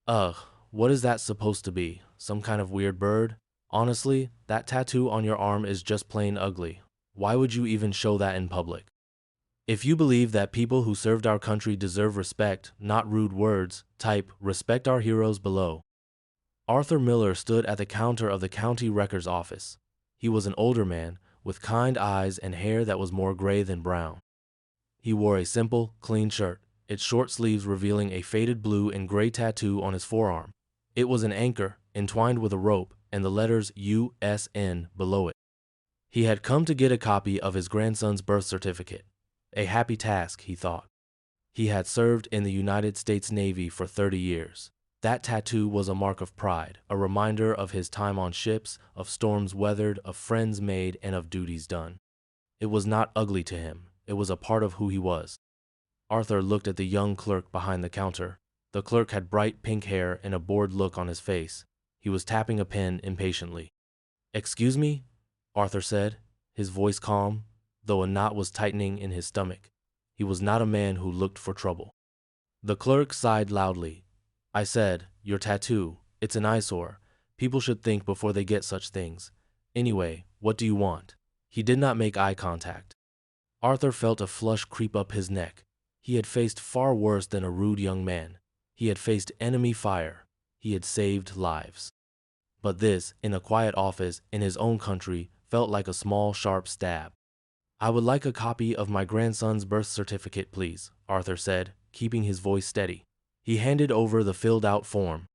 Ugh, what is that supposed to be? Some kind of weird bird? Honestly, that tattoo on your arm is just plain ugly. Why would you even show that in public? If you believe that people who served our country deserve respect, not rude words, type "Respect our heroes" below. Arthur Miller stood at the counter of the county records office. He was an older man, with kind eyes and hair that was more gray than brown. He wore a simple, clean shirt, its short sleeves revealing a faded blue and gray tattoo on his forearm. It was an anchor, entwined with a rope, and the letters USN below it. He had come to get a copy of his grandson's birth certificate. A happy task, he thought. He had served in the United States Navy for 30 years. That tattoo was a mark of pride, a reminder of his time on ships, of storms weathered, of friends made, and of duties done. It was not ugly to him. It was a part of who he was. Arthur looked at the young clerk behind the counter. The clerk had bright pink hair and a bored look on his face. He was tapping a pen impatiently. "Excuse me?" Arthur said, his voice calm, though a knot was tightening in his stomach. He was not a man who looked for trouble. The clerk sighed loudly. "I said, your tattoo. It's an eyesore. People should think before they get such things. Anyway, what do you want?" He did not make eye contact. Arthur felt a flush creep up his neck. He had faced far worse than a rude young man. He had faced enemy fire. He had saved lives. But this, in a quiet office in his own country, felt like a small, sharp stab. "I would like a copy of my grandson's birth certificate, please," Arthur said, keeping his voice steady. He handed over the filled-out form.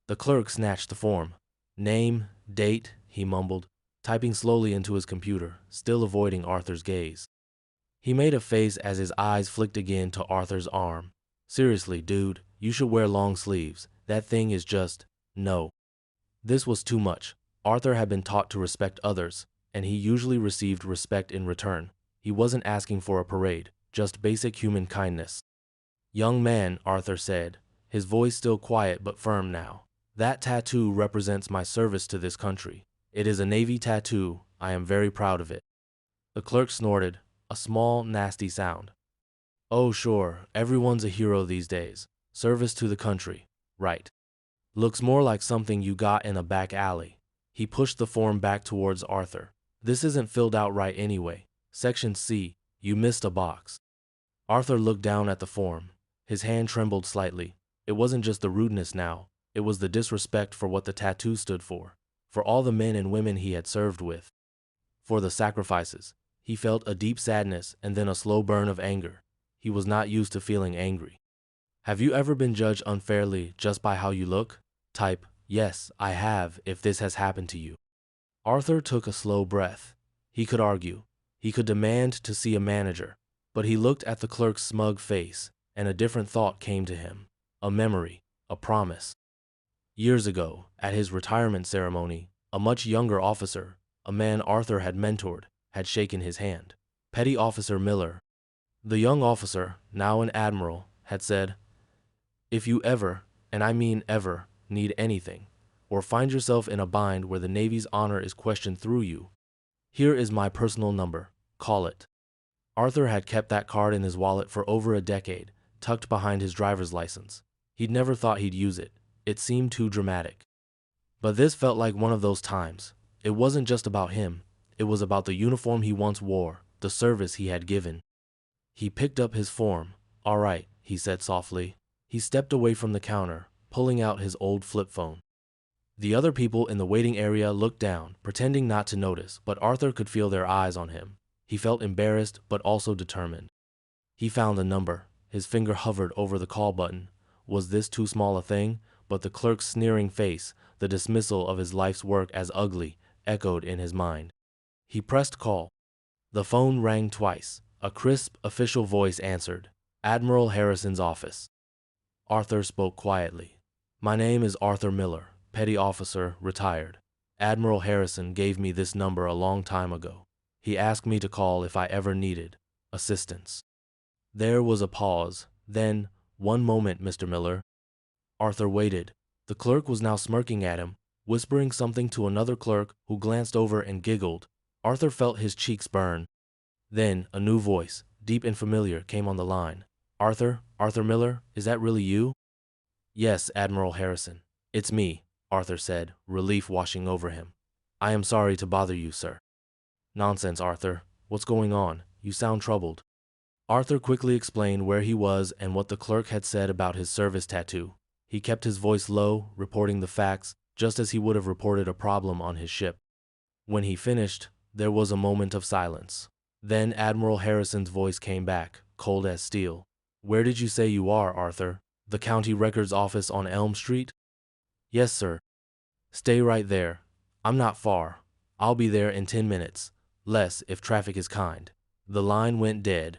The clerk snatched the form. "Name, date," he mumbled, typing slowly into his computer, still avoiding Arthur's gaze. He made a face as his eyes flicked again to Arthur's arm. "Seriously, dude, you should wear long sleeves. That thing is just... no." This was too much. Arthur had been taught to respect others, and he usually received respect in return. He wasn't asking for a parade, just basic human kindness. "Young man," Arthur said, his voice still quiet but firm now, "that tattoo represents my service to this country. It is a Navy tattoo. I am very proud of it." The clerk snorted, a small, nasty sound. "Oh, sure, everyone's a hero these days. Service to the country. Right. Looks more like something you got in a back alley." He pushed the form back towards Arthur. "This isn't filled out right anyway. Section C, you missed a box." Arthur looked down at the form. His hand trembled slightly. It wasn't just the rudeness now. It was the disrespect for what the tattoo stood for all the men and women he had served with, for the sacrifices. He felt a deep sadness and then a slow burn of anger. He was not used to feeling angry. "Have you ever been judged unfairly just by how you look?" Type, "Yes, I have, if this has happened to you." Arthur took a slow breath. He could argue. He could demand to see a manager. But he looked at the clerk's smug face, and a different thought came to him. A memory, a promise. Years ago, at his retirement ceremony, a much younger officer, a man Arthur had mentored, had shaken his hand. Petty Officer Miller. The young officer, now an admiral, had said, "If you ever, and I mean ever, need anything, or find yourself in a bind where the Navy's honor is questioned through you, here is my personal number. Call it." Arthur had kept that card in his wallet for over a decade, tucked behind his driver's license. He'd never thought he'd use it. It seemed too dramatic. But this felt like one of those times. It wasn't just about him. It was about the uniform he once wore, the service he had given. He picked up his form. "All right," he said softly. He stepped away from the counter, pulling out his old flip phone. The other people in the waiting area looked down, pretending not to notice, but Arthur could feel their eyes on him. He felt embarrassed, but also determined. He found the number. His finger hovered over the call button. Was this too small a thing? But the clerk's sneering face, the dismissal of his life's work as ugly, echoed in his mind. He pressed call. The phone rang twice. A crisp, official voice answered. "Admiral Harrison's office." Arthur spoke quietly. "My name is Arthur Miller, petty officer, retired. Admiral Harrison gave me this number a long time ago. He asked me to call if I ever needed assistance." There was a pause. Then, "One moment, Mr. Miller." Arthur waited. The clerk was now smirking at him, whispering something to another clerk who glanced over and giggled. Arthur felt his cheeks burn. Then, a new voice, deep and familiar, came on the line. "Arthur? Arthur Miller? Is that really you?" Yes, Admiral Harrison. It's me, Arthur said, relief washing over him. I am sorry to bother you, sir. Nonsense, Arthur. What's going on? You sound troubled. Arthur quickly explained where he was and what the clerk had said about his service tattoo. He kept his voice low, reporting the facts, just as he would have reported a problem on his ship. When he finished, there was a moment of silence. Then Admiral Harrison's voice came back, cold as steel. Where did you say you are, Arthur? The county records office on Elm Street? Yes, sir. Stay right there. I'm not far. I'll be there in 10 minutes. Less if traffic is kind. The line went dead.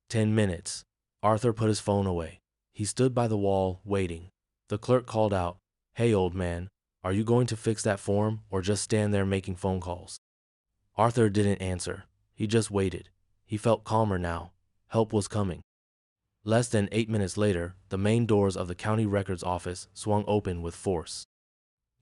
10 minutes. Arthur put his phone away. He stood by the wall, waiting. The clerk called out, Hey, old man, are you going to fix that form or just stand there making phone calls? Arthur didn't answer. He just waited. He felt calmer now. Help was coming. Less than 8 minutes later, the main doors of the county records office swung open with force.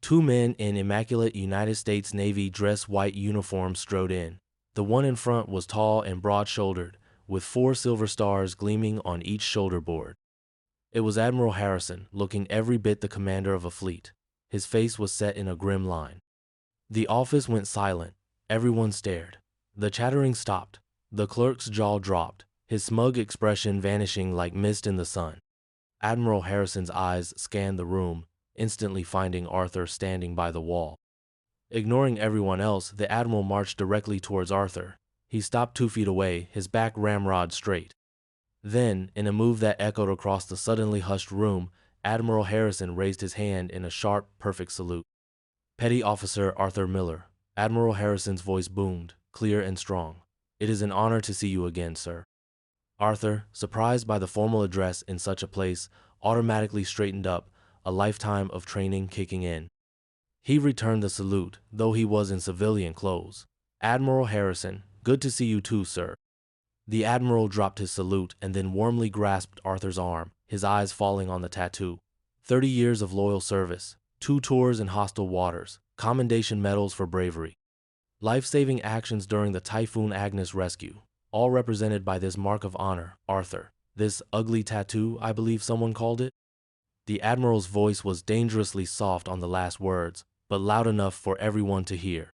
Two men in immaculate United States Navy dress white uniforms strode in. The one in front was tall and broad-shouldered, with 4 silver stars gleaming on each shoulder board. It was Admiral Harrison, looking every bit the commander of a fleet. His face was set in a grim line. The office went silent. Everyone stared. The chattering stopped. The clerk's jaw dropped, his smug expression vanishing like mist in the sun. Admiral Harrison's eyes scanned the room, instantly finding Arthur standing by the wall. Ignoring everyone else, the Admiral marched directly towards Arthur. He stopped 2 feet away, his back ramrod straight. Then, in a move that echoed across the suddenly hushed room, Admiral Harrison raised his hand in a sharp, perfect salute. Petty Officer Arthur Miller. Admiral Harrison's voice boomed, clear and strong. It is an honor to see you again, sir. Arthur, surprised by the formal address in such a place, automatically straightened up, a lifetime of training kicking in. He returned the salute, though he was in civilian clothes. Admiral Harrison, good to see you too, sir. The Admiral dropped his salute and then warmly grasped Arthur's arm, his eyes falling on the tattoo. 30 years of loyal service, 2 tours in hostile waters, commendation medals for bravery. Life-saving actions during the Typhoon Agnes rescue, all represented by this mark of honor, Arthur. This ugly tattoo, I believe someone called it. The Admiral's voice was dangerously soft on the last words, but loud enough for everyone to hear.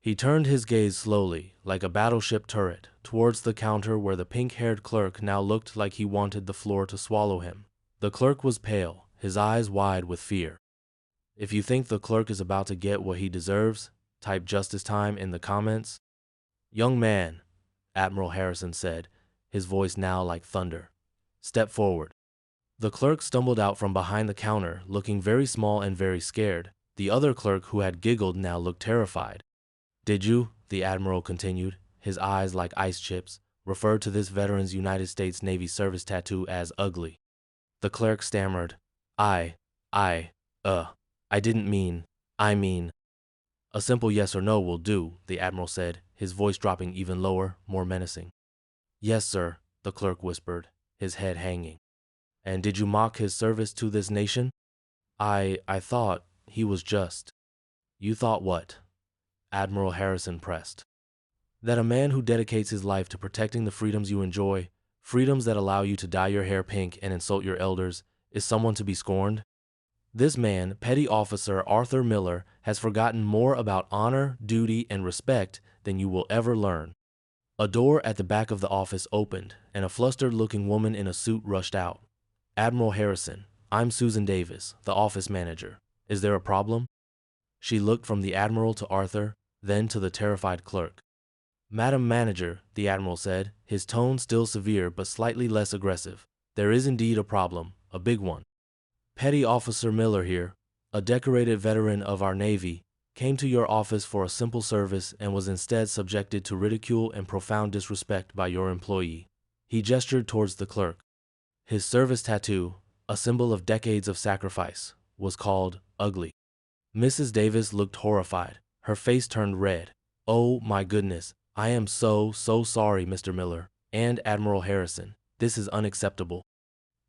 He turned his gaze slowly, like a battleship turret, towards the counter where the pink-haired clerk now looked like he wanted the floor to swallow him. The clerk was pale, his eyes wide with fear. If you think the clerk is about to get what he deserves, type justice time in the comments. Young man, Admiral Harrison said, his voice now like thunder. Step forward. The clerk stumbled out from behind the counter, looking very small and very scared. The other clerk who had giggled now looked terrified. Did you, the Admiral continued, his eyes like ice chips, refer to this veteran's United States Navy service tattoo as ugly? The clerk stammered, I didn't mean, I mean. A simple yes or no will do, the Admiral said, his voice dropping even lower, more menacing. Yes, sir, the clerk whispered, his head hanging. And did you mock his service to this nation? I thought he was just. You thought what? Admiral Harrison pressed. That a man who dedicates his life to protecting the freedoms you enjoy, freedoms that allow you to dye your hair pink and insult your elders, is someone to be scorned? This man, Petty Officer Arthur Miller, has forgotten more about honor, duty, and respect than you will ever learn. A door at the back of the office opened, and a flustered-looking woman in a suit rushed out. Admiral Harrison, I'm Susan Davis, the office manager. Is there a problem? She looked from the Admiral to Arthur, then to the terrified clerk. Madam Manager, the Admiral said, his tone still severe but slightly less aggressive. There is indeed a problem, a big one. Petty Officer Miller here, a decorated veteran of our Navy, came to your office for a simple service and was instead subjected to ridicule and profound disrespect by your employee. He gestured towards the clerk. His service tattoo, a symbol of decades of sacrifice, was called ugly. Mrs. Davis looked horrified. Her face turned red. Oh, my goodness. I am so sorry, Mr. Miller and Admiral Harrison. This is unacceptable.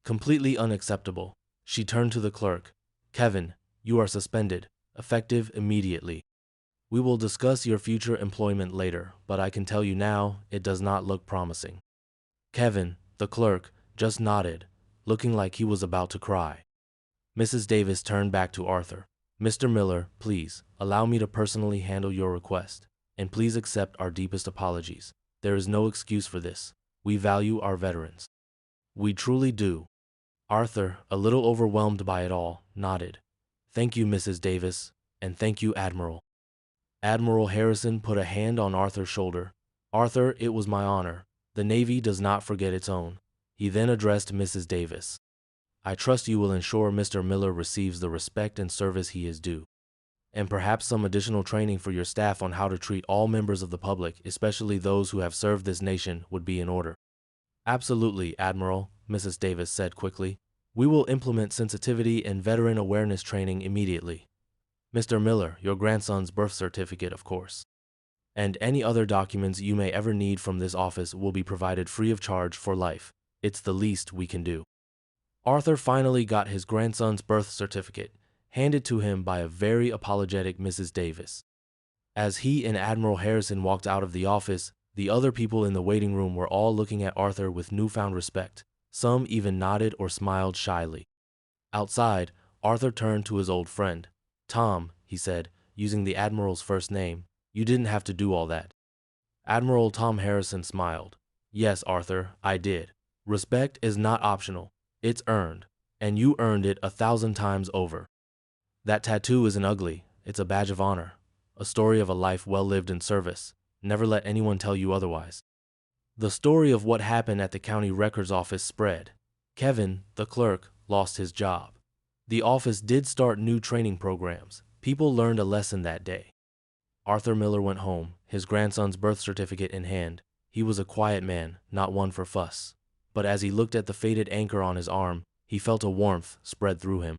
Completely unacceptable. She turned to the clerk. Kevin, you are suspended, effective immediately. We will discuss your future employment later, but I can tell you now, it does not look promising. Kevin, the clerk, just nodded, looking like he was about to cry. Mrs. Davis turned back to Arthur. Mr. Miller, please, allow me to personally handle your request, and please accept our deepest apologies. There is no excuse for this. We value our veterans. We truly do. Arthur, a little overwhelmed by it all, nodded. Thank you, Mrs. Davis, and thank you, Admiral. Admiral Harrison put a hand on Arthur's shoulder. Arthur, it was my honor. The Navy does not forget its own. He then addressed Mrs. Davis. I trust you will ensure Mr. Miller receives the respect and service he is due, and perhaps some additional training for your staff on how to treat all members of the public, especially those who have served this nation, would be in order. Absolutely, Admiral, Mrs. Davis said quickly. We will implement sensitivity and veteran awareness training immediately. Mr. Miller, your grandson's birth certificate, of course, and any other documents you may ever need from this office will be provided free of charge for life. It's the least we can do. Arthur finally got his grandson's birth certificate, handed to him by a very apologetic Mrs. Davis. As he and Admiral Harrison walked out of the office, the other people in the waiting room were all looking at Arthur with newfound respect. Some even nodded or smiled shyly. Outside, Arthur turned to his old friend. Tom, he said, using the Admiral's first name, you didn't have to do all that. Admiral Tom Harrison smiled. Yes, Arthur, I did. Respect is not optional. It's earned, and you earned it 1,000 times over. That tattoo isn't ugly. It's a badge of honor, a story of a life well lived in service. Never let anyone tell you otherwise. The story of what happened at the county records office spread. Kevin, the clerk, lost his job. The office did start new training programs. People learned a lesson that day. Arthur Miller went home, his grandson's birth certificate in hand. He was a quiet man, not one for fuss. But as he looked at the faded anchor on his arm, he felt a warmth spread through him.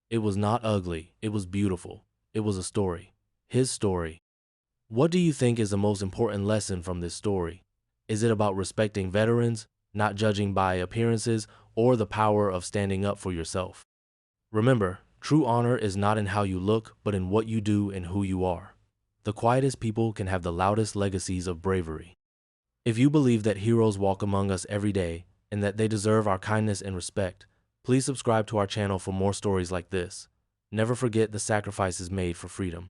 It was not ugly, it was beautiful. It was a story. His story. What do you think is the most important lesson from this story? Is it about respecting veterans, not judging by appearances, or the power of standing up for yourself? Remember, true honor is not in how you look, but in what you do and who you are. The quietest people can have the loudest legacies of bravery. If you believe that heroes walk among us every day and that they deserve our kindness and respect, please subscribe to our channel for more stories like this. Never forget the sacrifices made for freedom.